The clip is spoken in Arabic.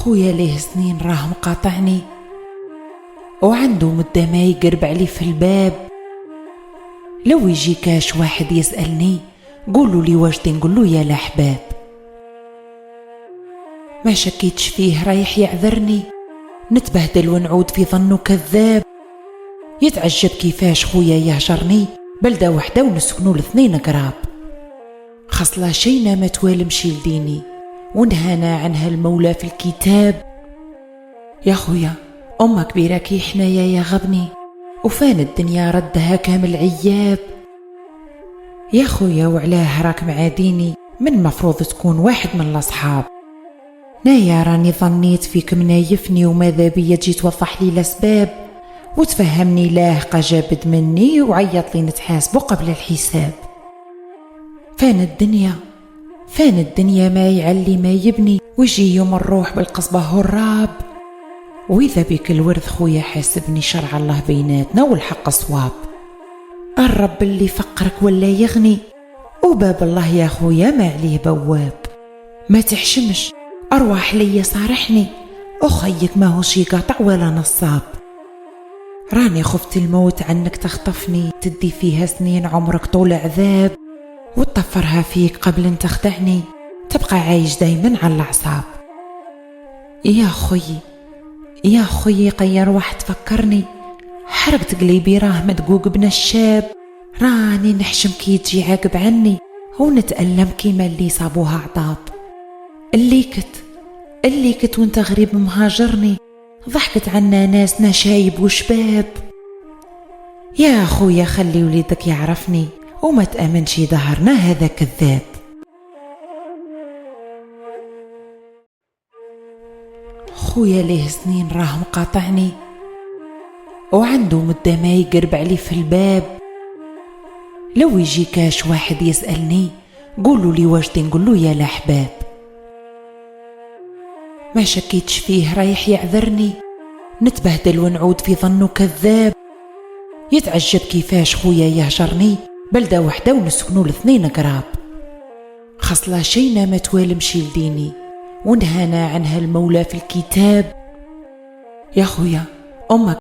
خويا ليه سنين راه مقاطعني وعنده مدة ما يقرب علي في الباب. لو يجي كاش واحد يسألني قولوا لي واش نقول يا الأحباب. ما شكيتش فيه رايح يعذرني، نتبهدل ونعود في ظنه كذاب. يتعجب كيفاش خويا يهجرني بلدة وحدة ونسكنوا الاثنين قراب. خصلا شينا ما توالمش لديني ونهانا عنها المولى في الكتاب. يا خويا أمك كبيرة كي حنايا يا غبني وفان الدنيا ردها كامل عياب. يا خويا وعلاه راك معاديني من مفروض تكون واحد من الأصحاب. نايا راني ظنيت فيك منايفني وماذا بيا تجي توضح لي الأسباب وتفهمني لاه قجابد مني وعيط لي نتحاسبه قبل الحساب. فان الدنيا ما يعلي ما يبني ويجي يوم الروح بالقصبة هراب. وإذا بك الورث خويا حاسبني شرع الله بيناتنا والحق صواب. الرب اللي فقرك ولا يغني وباب الله يا خويا ما عليه بواب. ما تحشمش أرواح لي صارحني أخيك ما هوش يقاطع ولا نصاب. راني خفت الموت عنك تخطفني تدي فيها سنين عمرك طول عذاب وتطفرها فيك قبل ان تخدعني تبقى عايش دايما على الأعصاب. يا خوي غير واحد فكرني حرقت قلبي راه مدقوق بنا الشاب. راني نحشم كي تجي عاقب عني ونتألم كيما اللي صابوها عطاب. اللي كت وانت غريب مهاجرني ضحكت عنا ناسنا شايب وشباب. يا خويا خلي وليدك يعرفني وما تأمنش ظهرنا هذا كذاب. خويا ليه سنين راه مقاطعني وعنده مدة ما يقرب علي في الباب. لو يجي كاش واحد يسألني قولوا لي واش نقول يا الأحباب. ما شكيتش فيه رايح يعذرني، نتبهدل ونعود في ظنه كذاب. يتعجب كيفاش خويا يهجرني بلدة وحدة ونسكنوا الاثنين قراب. خصلا شينا ما توالمش لديني ونهانا عنها المولى في الكتاب. يا خويا أمك